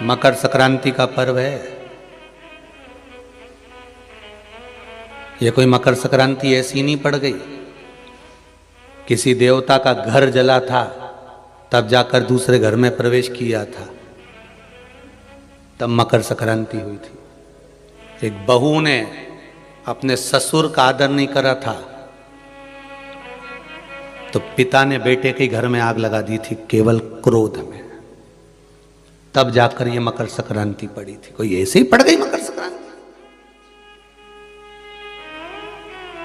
मकर संक्रांति का पर्व है। ये कोई मकर संक्रांति ऐसी नहीं पड़ गई, किसी देवता का घर जला था तब जाकर दूसरे घर में प्रवेश किया था, तब मकर संक्रांति हुई थी। एक बहू ने अपने ससुर का आदर नहीं करा था तो पिता ने बेटे के घर में आग लगा दी थी केवल क्रोध में, तब जाकर ये मकर संक्रांति पड़ी थी। कोई ऐसे ही पड़ गई मकर संक्रांति?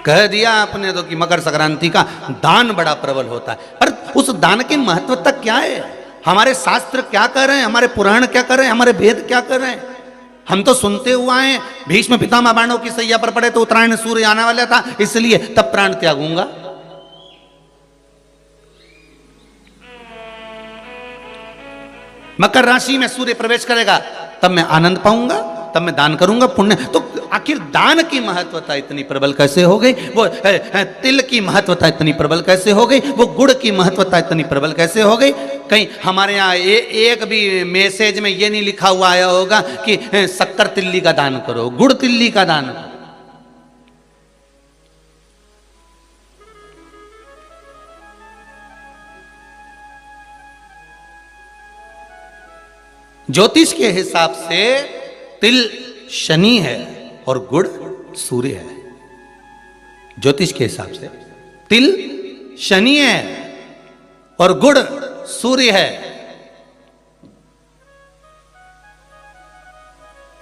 कह दिया आपने तो कि मकर संक्रांति का दान बड़ा प्रबल होता है, पर उस दान की महत्वता क्या है? हमारे शास्त्र क्या कर रहे हैं, हमारे पुराण क्या कर रहे हैं, हमारे वेद क्या कर रहे हैं? हम तो सुनते हुआ हैं भीष्म पितामह बाणों की सैया पर पड़े तो उत्तरायण सूर्य आने वाला था इसलिए तब प्राण त्यागूंगा। मकर राशि में सूर्य प्रवेश करेगा तब मैं आनंद पाऊंगा, तब मैं दान करूंगा पुण्य। तो आखिर दान की महत्वता इतनी प्रबल कैसे हो गई? वो तिल की महत्वता इतनी प्रबल कैसे हो गई? वो गुड़ की महत्वता इतनी प्रबल कैसे हो गई? कहीं हमारे यहाँ एक भी मैसेज में ये नहीं लिखा हुआ आया होगा कि शक्कर तिल्ली का दान करो, गुड़ तिल्ली का दान करो। ज्योतिष के हिसाब से तिल शनि है और गुड़ सूर्य है। ज्योतिष के हिसाब से तिल शनि है और गुड़ सूर्य है।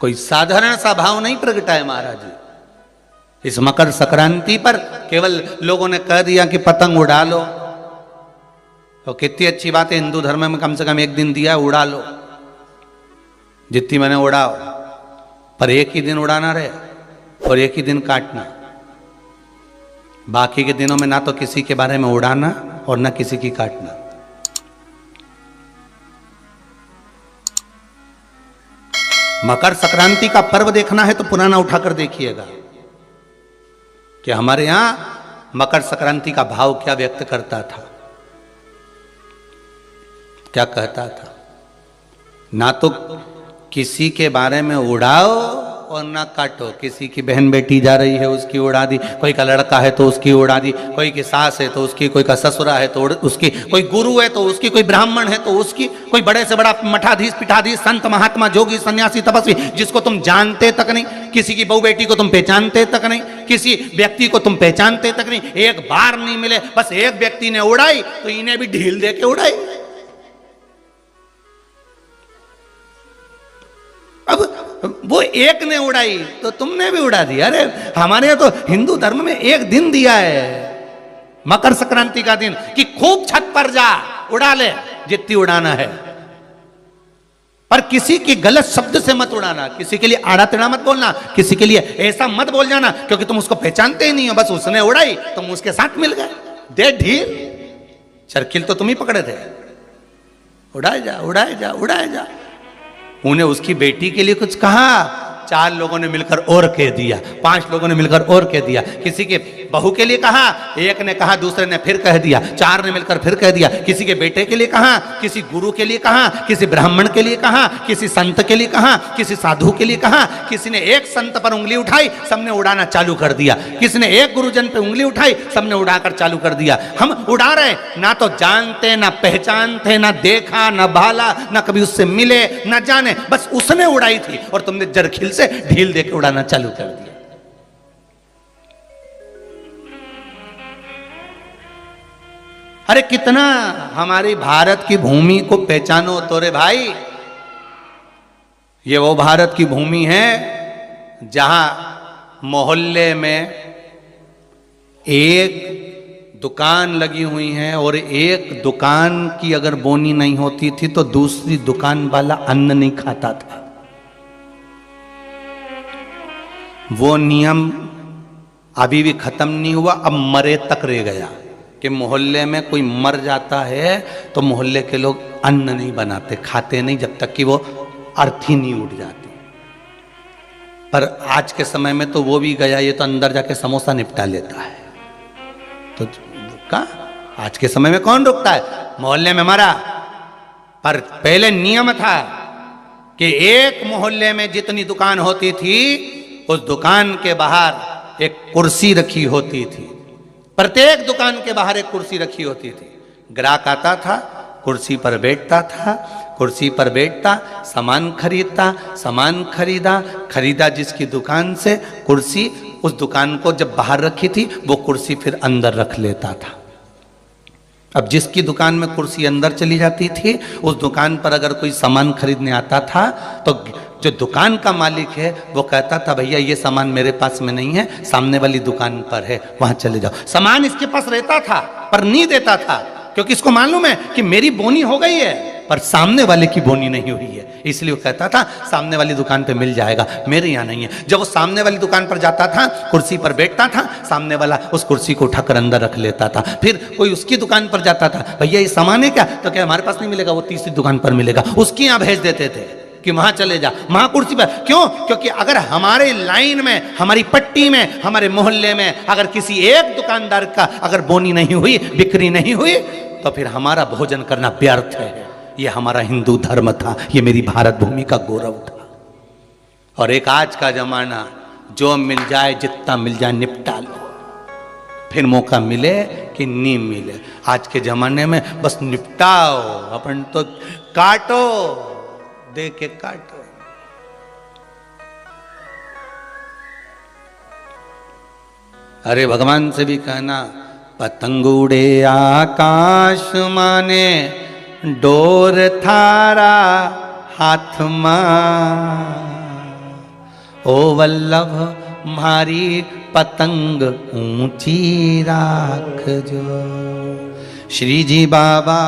कोई साधारण सा भाव नहीं प्रगटा है महाराज जी। इस मकर संक्रांति पर केवल लोगों ने कह दिया कि पतंग उड़ा लो, तो कितनी अच्छी बात है, हिंदू धर्म में कम से कम एक दिन दिया उड़ा लो, जितनी मैंने उड़ाओ, पर एक ही दिन उड़ाना रहे और एक ही दिन काटना। बाकी के दिनों में ना तो किसी के बारे में उड़ाना और ना किसी की काटना। मकर संक्रांति का पर्व देखना है तो पुराना उठाकर देखिएगा कि हमारे यहां मकर संक्रांति का भाव क्या व्यक्त करता था, क्या कहता था। ना तो किसी के बारे में उड़ाओ और ना काटो। किसी की बहन बेटी जा रही है उसकी उड़ा दी, कोई का लड़का है तो उसकी उड़ा दी, कोई की सास है तो उसकी, कोई का ससुरा है तो उसकी, कोई गुरु है तो उसकी, कोई ब्राह्मण है तो उसकी, कोई बड़े से बड़ा मठाधीश पीठाधीश संत महात्मा जोगी सन्यासी तपस्वी जिसको तुम जानते तक नहीं, किसी की बहू बेटी को तुम पहचानते तक नहीं, किसी व्यक्ति को तुम पहचानते तक नहीं, एक बार नहीं मिले, बस एक व्यक्ति ने उड़ाई तो इन्हें भी ढील दे के उड़ाई। अब वो एक ने उड़ाई तो तुमने भी उड़ा दिया। अरे हमारे यहाँ तो हिंदू धर्म में एक दिन दिया है मकर संक्रांति का दिन कि खूब छत पर जा उड़ा ले जितनी उड़ाना है, पर किसी की गलत शब्द से मत उड़ाना, किसी के लिए आड़ा टेढ़ा मत बोलना, किसी के लिए ऐसा मत बोल जाना क्योंकि तुम उसको पहचानते ही नहीं हो, बस उसने उड़ाई तुम उसके साथ मिल गए। दे ढील, चरखिल तो तुम ही पकड़े थे। उड़ाए जा उड़ाए जा उड़ाए जा। उन्हें उसकी बेटी के लिए कुछ कहा, 4 लोगों ने मिलकर और कह दिया, 5 लोगों ने मिलकर और कह दिया। किसी के बहू के लिए कहा, एक ने कहा, दूसरे ने फिर कह दिया, 4 ने मिलकर फिर कह दिया। किसी के बेटे के लिए कहा, किसी गुरु के लिए कहा, किसी ब्राह्मण के लिए कहा, किसी संत के लिए कहा, किसी साधु के लिए कहा। किसी ने एक संत पर उंगली उठाई, सबने उड़ाना चालू कर दिया। किसी ने एक गुरुजन पे उंगली उठाई, सबने उड़ाकर चालू कर दिया। हम उड़ा रहे, ना तो जानते ना पहचानते, ना देखा ना भाला, ना कभी उससे मिले ना जाने, बस उसने उड़ाई थी और तुमने जरखिल से ढील देके उड़ाना चालू कर दिया। अरे कितना हमारी भारत की भूमि को पहचानो तो रे भाई। ये वो भारत की भूमि है जहां मोहल्ले में एक दुकान लगी हुई है और एक दुकान की अगर बोनी नहीं होती थी तो दूसरी दुकान वाला अन्न नहीं खाता था। वो नियम अभी भी खत्म नहीं हुआ, अब मरे तक रह गया कि मोहल्ले में कोई मर जाता है तो मोहल्ले के लोग अन्न नहीं बनाते, खाते नहीं जब तक कि वो अर्थी नहीं उठ जाती। पर आज के समय में तो वो भी गया, ये तो अंदर जाके समोसा निपटा लेता है। तो का आज के समय में कौन रुकता है? मोहल्ले में मरा, पर पहले नियम था कि एक मोहल्ले में जितनी दुकान होती थी उस दुकान के बाहर एक कुर्सी रखी होती थी। प्रत्येक दुकान के बाहर एक कुर्सी रखी होती थी। ग्राहक आता था, कुर्सी पर बैठता था, कुर्सी पर बैठता, सामान खरीदता, सामान खरीदा जिसकी दुकान से कुर्सी, उस दुकान को जब बाहर रखी थी वो कुर्सी फिर अंदर रख लेता था। अब जिसकी दुकान में कुर्सी अंदर चली जाती थी, उस दुकान पर अगर कोई सामान खरीदने आता था तो जो दुकान का मालिक है वो कहता था भैया ये सामान मेरे पास में नहीं है, सामने वाली दुकान पर है, वहां चले जाओ। सामान इसके पास रहता था पर नहीं देता था, क्योंकि इसको मालूम है कि मेरी बोनी हो गई है पर सामने वाले की बोनी नहीं हुई है, इसलिए वो कहता था सामने वाली दुकान पे मिल जाएगा, मेरे यहाँ नहीं है। जब वो सामने वाली दुकान पर जाता था, कुर्सी पर बैठता था, सामने वाला उस कुर्सी को उठाकर अंदर रख लेता था। फिर कोई उसकी दुकान पर जाता था, भैया ये सामान है क्या, तो क्या हमारे पास नहीं मिलेगा, वो तीसरी दुकान पर मिलेगा, उसकी यहाँ भेज देते थे कि वहां चले जा, वहां कुर्सी पर। क्यों? क्योंकि अगर हमारे लाइन में, हमारी पट्टी में, हमारे मोहल्ले में अगर किसी एक दुकानदार का अगर बोनी नहीं हुई, बिक्री नहीं हुई, तो फिर हमारा भोजन करना व्यर्थ है। ये हमारा हिंदू धर्म था, ये मेरी भारत भूमि का गौरव था। और एक आज का जमाना, जो मिल जाए जितना मिल जाए निपटा लो, फिर मौका मिले कि नहीं मिले। आज के जमाने में बस निपटाओ, अपन तो काटो, दे के काटो। अरे भगवान से भी कहना, पतंग उड़े आकाश माने, डोर थारा हाथ मां, ओ वल्लभ मारी पतंग ऊंची राख जो। श्री जी बाबा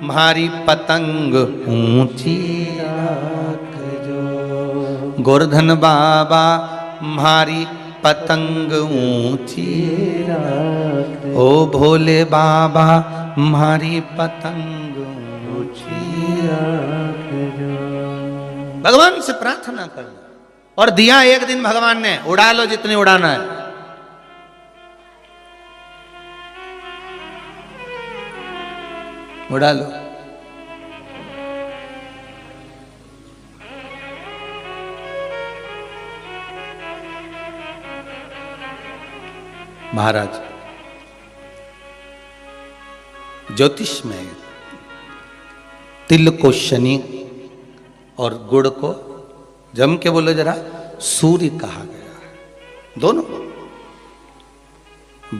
मारी पतंग ऊंची राख जो, गोवर्धन बाबा मारी पतंग ऊंची राख, ओ भोले बाबा मारी पतंग ऊंची राख जो। भगवान से प्रार्थना करना। और दिया एक दिन भगवान ने, उड़ा लो जितनी उड़ाना है। उड़ा लो। महाराज ज्योतिष में तिल को शनि और गुड़ को जम के बोलो जरा, सूर्य कहा गया है। दोनों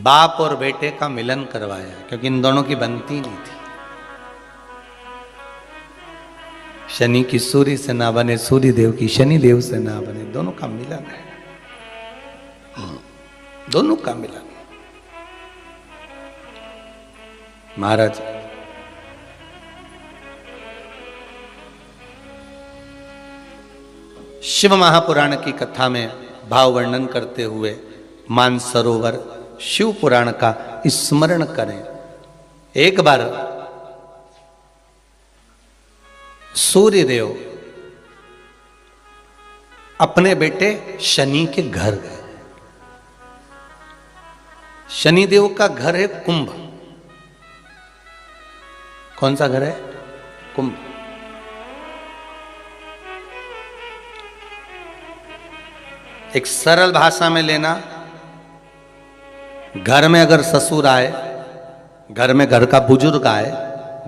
बाप और बेटे का मिलन करवाया, क्योंकि इन दोनों की बनती नहीं थी। शनि की सूर्य से ना बने, सूर्य देव की शनि देव से ना बने, दोनों का मिलन है, दोनों का मिलन। महाराज शिव महापुराण की कथा में भाव वर्णन करते हुए मानसरोवर शिव पुराण का स्मरण करें। एक बार सूर्यदेव अपने बेटे शनि के घर गए। शनिदेव का घर है कुंभ। कौन सा घर है? कुंभ। एक सरल भाषा में लेना, घर में अगर ससुर आए, घर में घर का बुजुर्ग आए,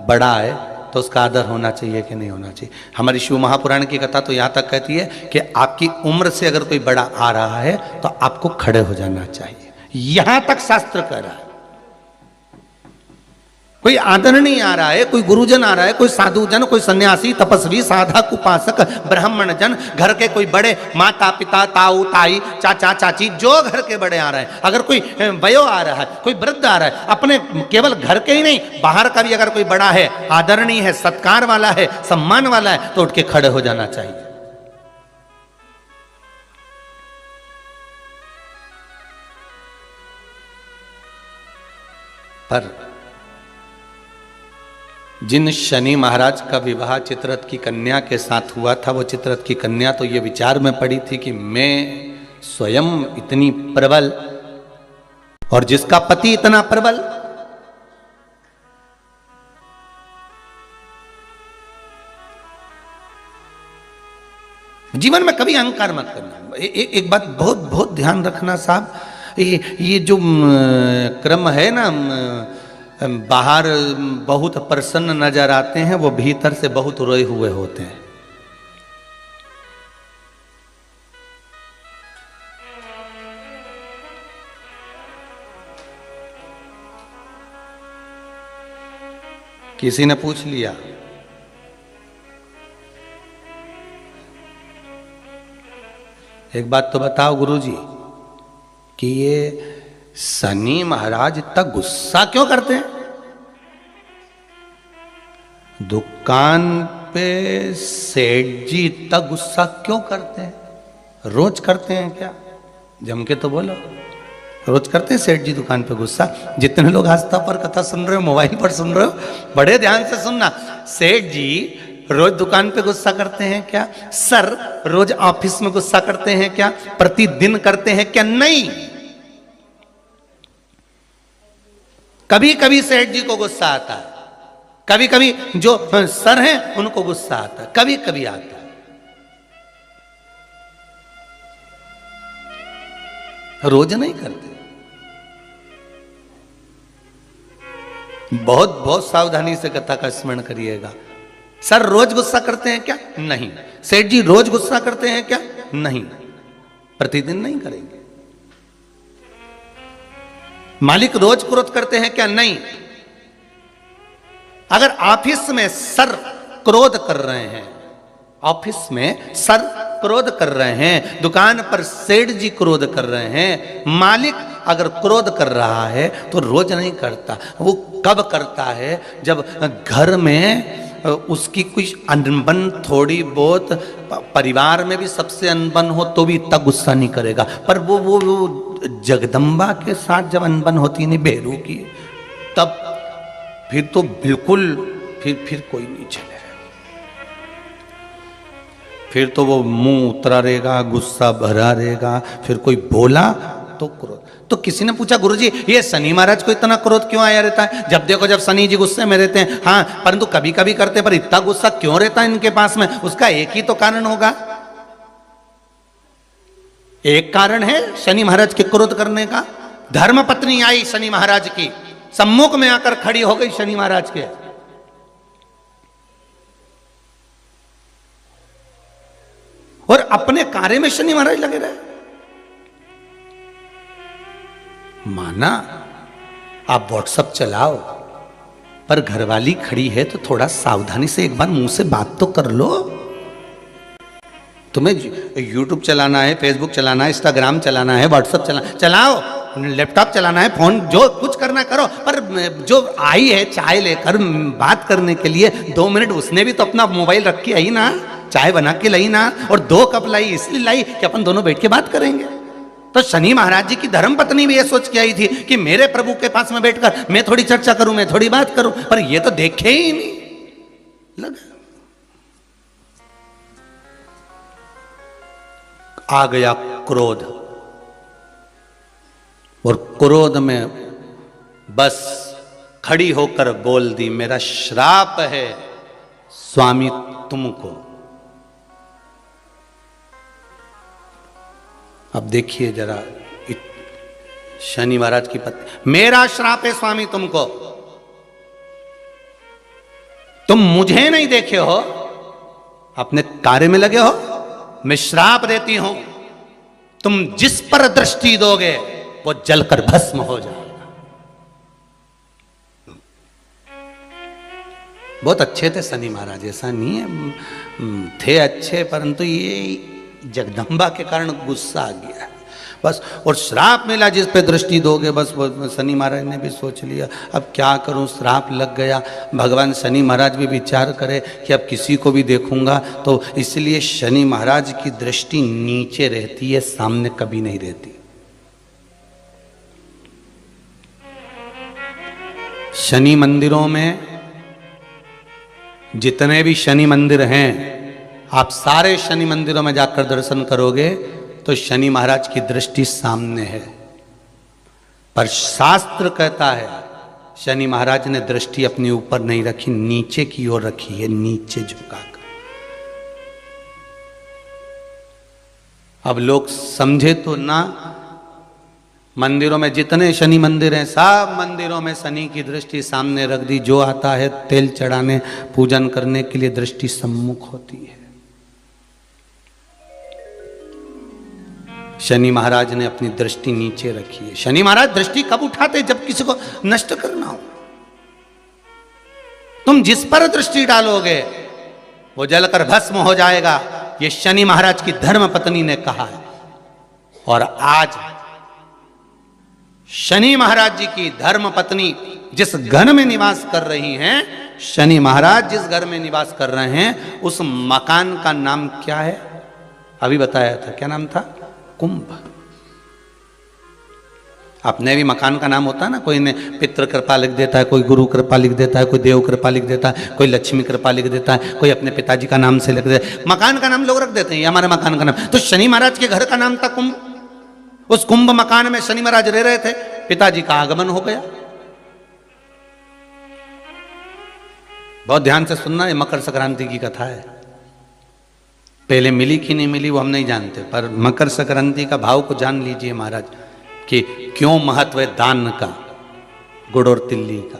बड़ा आए, तो उसका आदर होना चाहिए कि नहीं होना चाहिए। हमारी शिव महापुराण की कथा तो यहां तक कहती है कि आपकी उम्र से अगर कोई बड़ा आ रहा है तो आपको खड़े हो जाना चाहिए। यहां तक शास्त्र कह रहा है। कोई आदरणीय आ रहा है, कोई गुरुजन आ रहा है, कोई साधु जन, कोई सन्यासी, तपस्वी, साधक, उपासक, ब्राह्मण जन, घर के कोई बड़े, माता पिता, ताऊ ताई, चाचा चाची, जो घर के बड़े आ रहे हैं, अगर कोई वयो आ रहा है, कोई वृद्ध आ रहा है, अपने केवल घर के ही नहीं बाहर का भी अगर कोई बड़ा है, आदरणीय है, सत्कार वाला है, सम्मान वाला है, तो उठ के खड़े हो जाना चाहिए। पर जिन शनि महाराज का विवाह चित्ररथ की कन्या के साथ हुआ था, वो चित्ररथ की कन्या तो ये विचार में पड़ी थी कि मैं स्वयं इतनी प्रबल और जिसका पति इतना प्रबल, जीवन में कभी अहंकार मत करना। एक बात बहुत बहुत ध्यान रखना साहब, ये जो क्रम है ना, बाहर बहुत प्रसन्न नजर आते हैं, वो भीतर से बहुत रोए हुए होते हैं। किसी ने पूछ लिया एक बात तो बताओ गुरुजी कि ये शनि महाराज इतना गुस्सा क्यों करते हैं? दुकान पे सेठ जी इतना गुस्सा क्यों करते हैं? रोज करते हैं क्या? जम के तो बोलो, रोज करते हैं सेठ जी दुकान पे गुस्सा? जितने लोग आस्था पर कथा सुन रहे हो, मोबाइल पर सुन रहे हो, बड़े ध्यान से सुनना। सेठ जी रोज दुकान पे गुस्सा करते हैं क्या? सर रोज ऑफिस में गुस्सा करते हैं क्या? प्रतिदिन करते हैं क्या? नहीं, कभी कभी सेठ जी को गुस्सा आता है, कभी कभी जो सर हैं उनको गुस्सा आता है, कभी कभी आता है, रोज नहीं करते। बहुत बहुत सावधानी से कथा का स्मरण करिएगा। सर रोज गुस्सा करते हैं क्या? नहीं। सेठ जी रोज गुस्सा करते हैं क्या? नहीं, प्रतिदिन नहीं करेंगे। मालिक रोज क्रोध करते हैं क्या? नहीं। अगर ऑफिस में सर क्रोध कर रहे हैं, ऑफिस में सर क्रोध कर रहे हैं, दुकान पर सेठ जी क्रोध कर रहे हैं, मालिक अगर क्रोध कर रहा है तो रोज नहीं करता। वो कब करता है? जब घर में उसकी कुछ अनबन थोड़ी बहुत, परिवार में भी सबसे अनबन हो तो भी इतना गुस्सा नहीं करेगा। पर वो जगदम्बा के साथ जब अनबन होती नहीं बेरू की, तब फिर तो बिल्कुल फिर कोई नहीं चले, फिर तो वो मुंह उतरा रहेगा, गुस्सा भरा रहेगा। फिर कोई बोला तो क्रोध। तो किसी ने पूछा गुरुजी ये शनि महाराज को इतना क्रोध क्यों आया रहता है? जब देखो जब शनि जी गुस्से में रहते हैं, हाँ, परंतु कभी कभी करते, पर इतना गुस्सा क्यों रहता है इनके पास में? उसका एक ही तो कारण होगा। एक कारण है शनि महाराज के क्रोध करने का। धर्म पत्नी आई शनि महाराज की, सम्मुख में आकर खड़ी हो गई शनि महाराज के, और अपने कार्य में शनि महाराज लगे रहे। माना आप व्हाट्सएप चलाओ, पर घरवाली खड़ी है तो थोड़ा सावधानी से एक बार मुंह से बात तो कर लो। तुम्हें यूट्यूब चलाना है, फेसबुक चलाना है, इंस्टाग्राम चलाना है, व्हाट्सएप चलाओ, लैपटॉप चलाना है, फोन जो कुछ करना करो, पर जो आई है चाय लेकर बात करने के लिए 2 मिनट, उसने भी तो अपना मोबाइल रख के आई ना, चाय बना के लाई ना, और 2 कप लाई इसलिए लाई कि अपन दोनों बैठ के बात करेंगे। तो शनि महाराज जी की धर्म पत्नी भी ये सोच के आई थी कि मेरे प्रभु के पास में बैठकर मैं थोड़ी चर्चा करूं, मैं थोड़ी बात करूं, पर ये तो देखे ही नहीं लगा। आ गया क्रोध, और क्रोध में बस खड़ी होकर बोल दी, मेरा श्राप है स्वामी तुमको। अब देखिए जरा शनि महाराज की पत्नी, मेरा श्राप है स्वामी तुमको, तुम मुझे नहीं देखे हो, अपने कार्य में लगे हो, मैं श्राप देती हूं, तुम जिस पर दृष्टि दोगे वो जलकर भस्म हो जाएगा। बहुत अच्छे थे शनि महाराज, ऐसा नहीं है, थे अच्छे, परंतु ये जगदम्बा के कारण गुस्सा आ गया बस, और श्राप मिला जिस पे दृष्टि दोगे, बस शनि महाराज ने भी सोच लिया अब क्या करूं, श्राप लग गया। भगवान शनि महाराज भी विचार करे कि अब किसी को भी देखूंगा, तो इसलिए शनि महाराज की दृष्टि नीचे रहती है, सामने कभी नहीं रहती। शनि मंदिरों में जितने भी शनि मंदिर हैं, आप सारे शनि मंदिरों में जाकर दर्शन करोगे तो शनि महाराज की दृष्टि सामने है, पर शास्त्र कहता है शनि महाराज ने दृष्टि अपने ऊपर नहीं रखी, नीचे की ओर रखी है, नीचे झुकाकर। अब लोग समझे तो ना, मंदिरों में जितने शनि मंदिर हैं सब मंदिरों में शनि की दृष्टि सामने रख दी। जो आता है तेल चढ़ाने पूजन करने के लिए दृष्टि सम्मुख होती है। शनि महाराज ने अपनी दृष्टि नीचे रखी है। शनि महाराज दृष्टि कब उठाते? जब किसी को नष्ट करना हो। तुम जिस पर दृष्टि डालोगे वो जलकर भस्म हो जाएगा, ये शनि महाराज की धर्म पत्नी ने कहा है। और आज शनि महाराज जी की धर्म पत्नी जिस घर में निवास कर रही हैं, शनि महाराज जिस घर में निवास कर रहे हैं, उस मकान का नाम क्या है? अभी बताया था, क्या नाम था? कुंभ। अपने भी मकान का नाम होता है ना, कोई ने पितृ कृपा लिख देता है, कोई गुरु कृपा लिख देता है, कोई देव कृपा लिख देता है, कोई लक्ष्मी कृपा लिख देता है, कोई अपने पिताजी का नाम से लिख देता है। मकान का नाम लोग रख देते हैं, ये हमारे मकान का नाम। तो शनि महाराज के घर का नाम था कुंभ। उस कुंभ मकान में शनि महाराज रह रहे थे, पिताजी का आगमन हो गया। बहुत ध्यान से सुनना, ये मकर संक्रांति की कथा है। पहले मिली कि नहीं मिली वो हम नहीं जानते, पर मकर संक्रांति का भाव को जान लीजिए महाराज कि क्यों महत्व है दान का, गुड़ और तिल्ली का,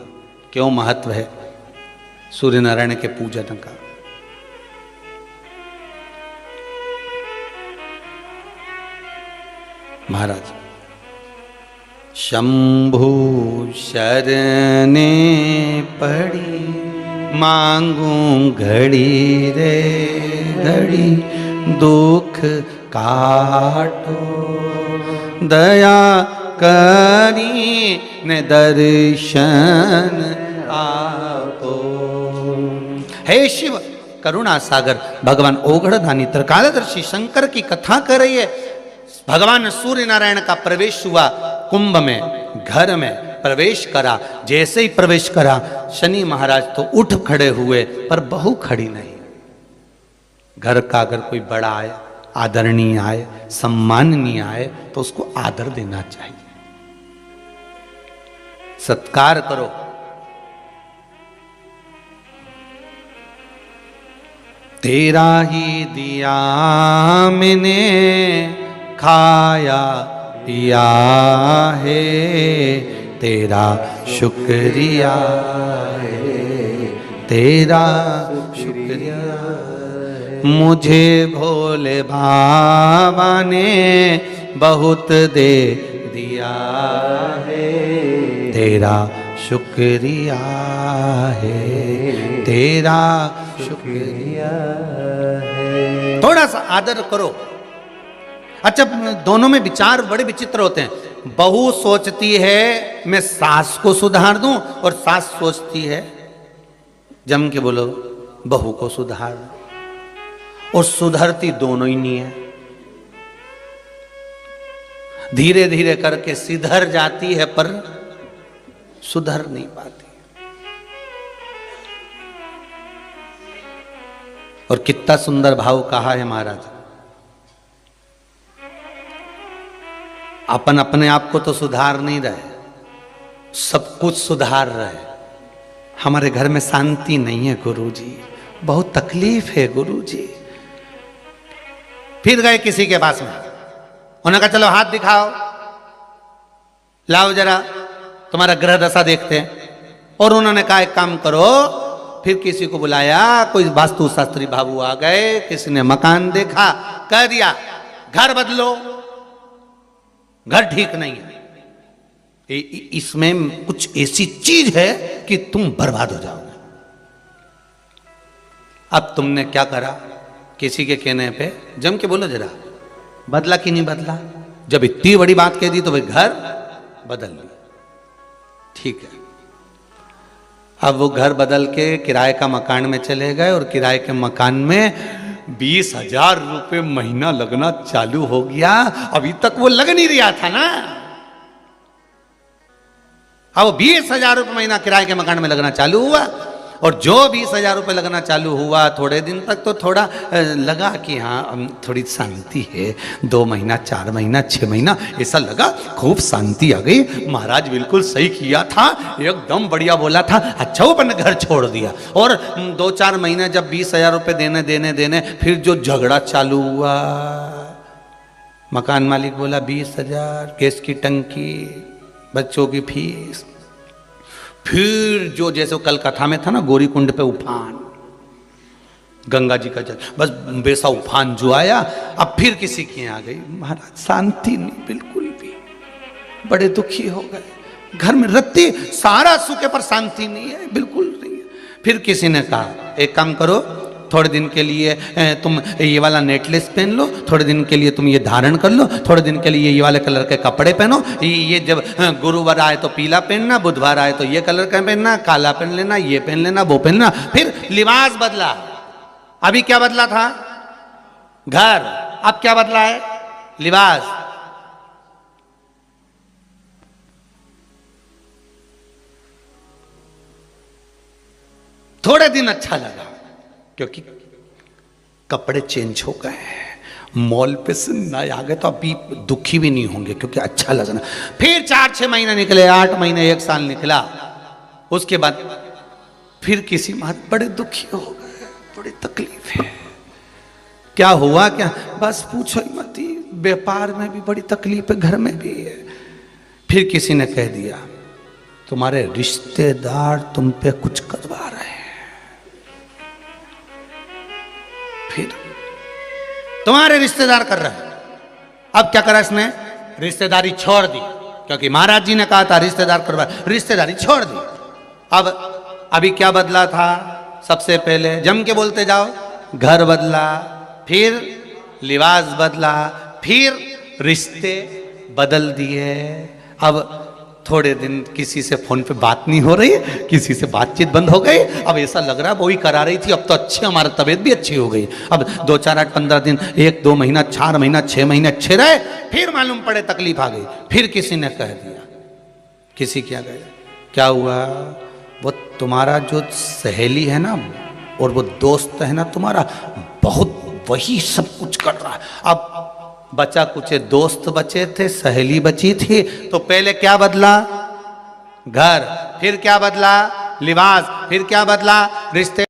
क्यों महत्व है सूर्य नारायण के पूजन का। महाराज, शंभु शरणे पड़ी मांगू घड़ी रे घड़ी, दुख काटो दया करी ने दर्शन आपो। हे शिव करुणा सागर भगवान ओघड़दानी त्रिकालदर्शी शंकर की कथा कर रही है। भगवान सूर्य नारायण का प्रवेश हुआ कुंभ में, घर में प्रवेश करा। जैसे ही प्रवेश करा शनि महाराज तो उठ खड़े हुए, पर बहू खड़ी नहीं। घर का अगर कोई बड़ा आए, आदरणीय आए, सम्माननीय आए, तो उसको आदर देना चाहिए, सत्कार करो। तेरा ही दिया मैंने खाया पिया है, तेरा शुक्रिया है, तेरा शुक्रिया। मुझे भोले बाबा ने बहुत दे दिया है, तेरा शुक्रिया है, तेरा शुक्रिया है। थोड़ा सा आदर करो। अच्छा, दोनों में विचार बड़े विचित्र होते हैं। बहू सोचती है मैं सास को सुधार दूं, और सास सोचती है, जम के बोलो, बहू को सुधार। और सुधरती दोनों ही नहीं है। धीरे धीरे करके सिधर जाती है, पर सुधर नहीं पाती। और कितना सुंदर भाव कहा है महाराज, अपन अपने आप को तो सुधार नहीं रहे, सब कुछ सुधार रहे। हमारे घर में शांति नहीं है गुरुजी, बहुत तकलीफ है गुरुजी। फिर गए किसी के पास में, उन्होंने कहा चलो हाथ दिखाओ, लाओ जरा तुम्हारा ग्रह दशा देखते हैं। और उन्होंने कहा एक काम करो, फिर किसी को बुलाया, कोई वास्तु शास्त्री बाबू आ गए, किसी ने मकान देखा, कह दिया घर बदलो, घर ठीक नहीं है, इसमें कुछ ऐसी चीज है कि तुम बर्बाद हो जाओगे। अब तुमने क्या करा, किसी के कहने पे जम के बोलो जरा, बदला कि नहीं बदला? जब इतनी बड़ी बात कह दी तो भाई घर बदल लिया, ठीक है। अब वो घर बदल के किराए का मकान में चले गए, और किराए के मकान में 20,000 रुपये महीना लगना चालू हो गया। अभी तक वो लग नहीं रहा था ना। अब 20,000 रुपये महीना किराए के मकान में लगना चालू हुआ, और जो 20,000 रुपये लगना चालू हुआ, थोड़े दिन तक तो थोड़ा लगा कि हाँ थोड़ी शांति है। 2 महीना, 4 महीना, 6 महीना ऐसा लगा, खूब शांति आ गई। महाराज बिल्कुल सही किया था, एकदम बढ़िया बोला था। अच्छा वो अपने घर छोड़ दिया। और 2-4 महीने जब 20,000 रुपये देने, फिर जो झगड़ा चालू हुआ, मकान मालिक बोला 20,000, गैस की टंकी, बच्चों की फीस। फिर जो जैसे कल कथा में था ना, गौरी कुंड पे उफान, गंगा जी का जल, बस वैसा उफान जो आया, अब फिर किसी की आ गई। महाराज शांति नहीं बिल्कुल भी, बड़े दुखी हो गए। घर में रत्ती सारा सूखे पर शांति नहीं है, बिल्कुल नहीं है। फिर किसी ने कहा एक काम करो, थोड़े दिन के लिए तुम ये वाला नेकलेस पहन लो, थोड़े दिन के लिए तुम ये धारण कर लो, थोड़े दिन के लिए ये वाले कलर के कपड़े पहनो। ये जब गुरुवार आए तो पीला पहनना, बुधवार आए तो ये कलर का पहनना, काला पहन लेना, ये पहन लेना, वो पहनना। फिर लिबास बदला। अभी क्या बदला था? घर। अब क्या बदला है? लिबास। थोड़े दिन अच्छा लगा क्योंकि कपड़े चेंज हो गए, मॉल पे से नए आ गए, तो अभी दुखी भी नहीं होंगे क्योंकि अच्छा लगना। फिर 4-6 महीने निकले, 8 महीने, 1 साल निकला। उसके बाद फिर किसी बात बड़े दुखी हो गए, बड़ी तकलीफ है। क्या हुआ? क्या? बस पूछो ही मत, व्यापार में भी बड़ी तकलीफ है, घर में भी है। फिर किसी ने कह दिया तुम्हारे रिश्तेदार तुम पे कुछ करवा रहे हैं। फिर तुम्हारे रिश्तेदार कर रहे हैं। अब क्या करा इसने? रिश्तेदारी छोड़ दी, क्योंकि महाराज जी ने कहा था रिश्तेदार करवा, रिश्तेदारी छोड़ दी। अब अभी क्या बदला था? सबसे पहले जम के बोलते जाओ, घर बदला, फिर लिबास बदला, फिर रिश्ते बदल दिए। अब थोड़े दिन किसी से फोन पे बात नहीं हो रही, किसी से बातचीत बंद हो गई। अब ऐसा लग रहा है वही करा रही थी, अब तो अच्छी, हमारी तबीयत भी अच्छी हो गई। अब 2, 4, 8, 15 दिन, 1, 2 महीना, 4 महीना, 6 महीने अच्छे रहे, फिर मालूम पड़े तकलीफ आ गई। फिर किसी ने कह दिया, किसी क्या गया, क्या हुआ? वो तुम्हारा जो सहेली है ना और वो दोस्त है ना तुम्हारा, बहुत वही सब कुछ कर रहा है। अब बचा कुछ दोस्त बचे थे, सहेली बची थी, तो पहले क्या बदला? घर। फिर क्या बदला? लिबास। फिर क्या बदला? रिश्ते।